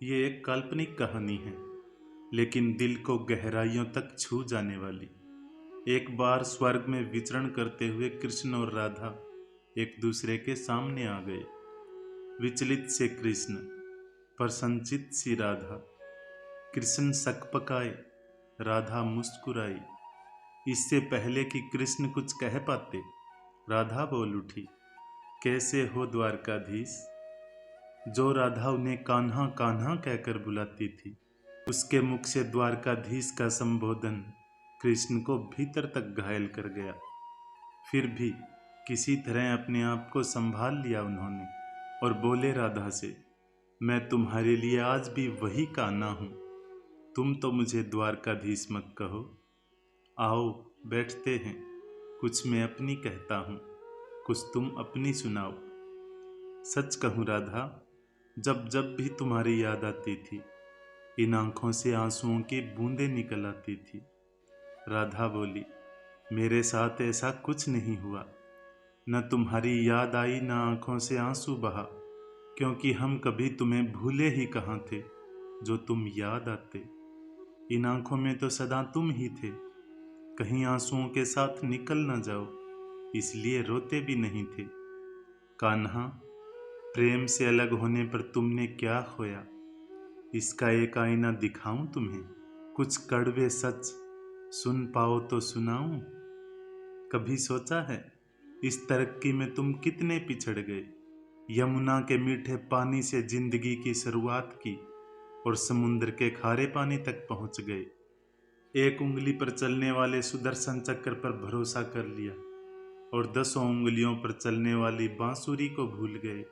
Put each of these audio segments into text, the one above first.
ये एक काल्पनिक कहानी है, लेकिन दिल को गहराइयों तक छू जाने वाली। एक बार स्वर्ग में विचरण करते हुए कृष्ण और राधा एक दूसरे के सामने आ गए। विचलित से कृष्ण, प्रसन्नचित्त सी राधा। कृष्ण सकपकाए, राधा मुस्कुराई। इससे पहले कि कृष्ण कुछ कह पाते, राधा बोल उठी, कैसे हो द्वारकाधीश। जो राधा उन्हें कान्हा कान्हा कहकर बुलाती थी, उसके मुख से द्वारकाधीश का संबोधन कृष्ण को भीतर तक घायल कर गया। फिर भी किसी तरह अपने आप को संभाल लिया उन्होंने और बोले राधा से, मैं तुम्हारे लिए आज भी वही कान्हा हूँ। तुम तो मुझे द्वारकाधीश मत कहो। आओ बैठते हैं, कुछ मैं अपनी कहता हूँ, कुछ तुम अपनी सुनाओ। सच कहूँ राधा, जब जब भी तुम्हारी याद आती थी, इन आंखों से आंसुओं की बूंदें निकल आती थी। राधा बोली, मेरे साथ ऐसा कुछ नहीं हुआ। न तुम्हारी याद आई, न आंखों से आंसू बहा, क्योंकि हम कभी तुम्हें भूले ही कहाँ थे जो तुम याद आते। इन आंखों में तो सदा तुम ही थे, कहीं आंसुओं के साथ निकल न जाओ, इसलिए रोते भी नहीं थे। कान्हा, प्रेम से अलग होने पर तुमने क्या खोया, इसका एक आईना दिखाऊं तुम्हें, कुछ कड़वे सच सुन पाओ तो सुनाऊं। कभी सोचा है इस तरक्की में तुम कितने पिछड़ गए। यमुना के मीठे पानी से जिंदगी की शुरुआत की और समुद्र के खारे पानी तक पहुंच गए। एक उंगली पर चलने वाले सुदर्शन चक्र पर भरोसा कर लिया और 10 उंगलियों पर चलने वाली बांसुरी को भूल गए।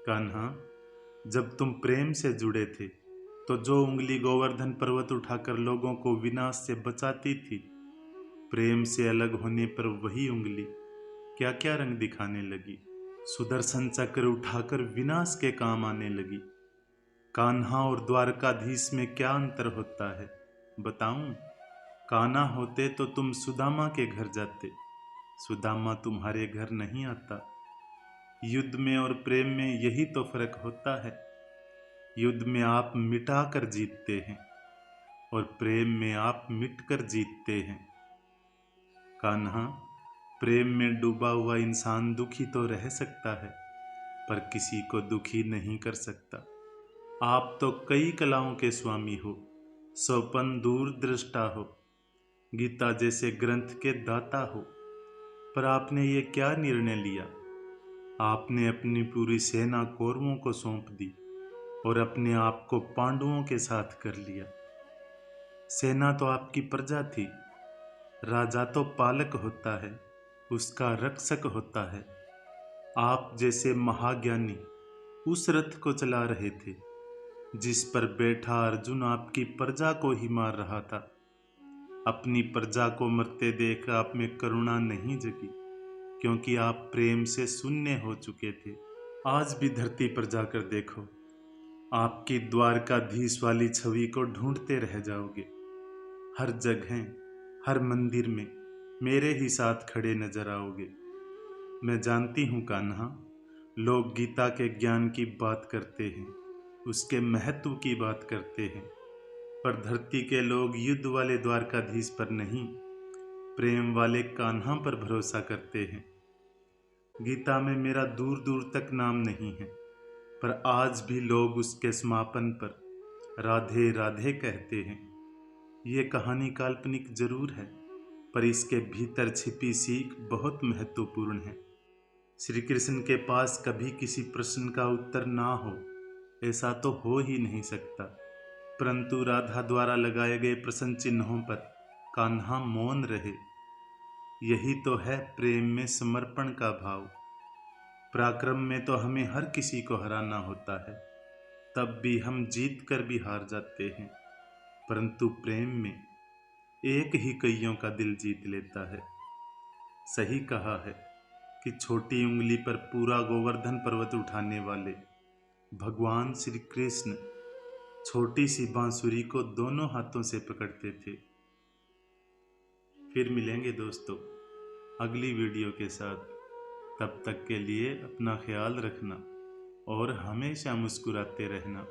कान्हा, जब तुम प्रेम से जुड़े थे तो जो उंगली गोवर्धन पर्वत उठाकर लोगों को विनाश से बचाती थी, प्रेम से अलग होने पर वही उंगली क्या क्या रंग दिखाने लगी। सुदर्शन चक्र उठाकर विनाश के काम आने लगी। कान्हा और द्वारकाधीश में क्या अंतर होता है बताऊं। कान्हा होते तो तुम सुदामा के घर जाते, सुदामा तुम्हारे घर नहीं आता। युद्ध में और प्रेम में यही तो फर्क होता है। युद्ध में आप मिटा कर जीतते हैं और प्रेम में आप मिट कर जीतते हैं। कान्हा, प्रेम में डूबा हुआ इंसान दुखी तो रह सकता है, पर किसी को दुखी नहीं कर सकता। आप तो कई कलाओं के स्वामी हो, स्वपन दूरदृष्टा हो, गीता जैसे ग्रंथ के दाता हो, पर आपने ये क्या निर्णय लिया। आपने अपनी पूरी सेना कौरवों को सौंप दी और अपने आप को पांडवों के साथ कर लिया। सेना तो आपकी प्रजा थी, राजा तो पालक होता है, उसका रक्षक होता है। आप जैसे महाज्ञानी उस रथ को चला रहे थे जिस पर बैठा अर्जुन आपकी प्रजा को ही मार रहा था। अपनी प्रजा को मरते देख आप में करुणा नहीं जगी, क्योंकि आप प्रेम से शून्य हो चुके थे। आज भी धरती पर जाकर देखो, आपकी द्वारकाधीश वाली छवि को ढूंढते रह जाओगे। हर जगह, हर मंदिर में मेरे ही साथ खड़े नजर आओगे। मैं जानती हूँ कान्हा, लोग गीता के ज्ञान की बात करते हैं, उसके महत्व की बात करते हैं, पर धरती के लोग युद्ध वाले द्वारकाधीश पर नहीं, प्रेम वाले कान्हा पर भरोसा करते हैं। गीता में मेरा दूर दूर तक नाम नहीं है, पर आज भी लोग उसके समापन पर राधे राधे कहते हैं। ये कहानी काल्पनिक जरूर है, पर इसके भीतर छिपी सीख बहुत महत्वपूर्ण है। श्री कृष्ण के पास कभी किसी प्रश्न का उत्तर ना हो, ऐसा तो हो ही नहीं सकता, परंतु राधा द्वारा लगाए गए प्रश्न चिन्हों पर कान्हा मौन रहे। यही तो है प्रेम में समर्पण का भाव। पराक्रम में तो हमें हर किसी को हराना होता है, तब भी हम जीत कर भी हार जाते हैं, परंतु प्रेम में एक ही कईयों का दिल जीत लेता है। सही कहा है कि छोटी उंगली पर पूरा गोवर्धन पर्वत उठाने वाले भगवान श्री कृष्ण छोटी सी बांसुरी को दोनों हाथों से पकड़ते थे। फिर मिलेंगे दोस्तों अगली वीडियो के साथ। तब तक के लिए अपना ख्याल रखना और हमेशा मुस्कुराते रहना।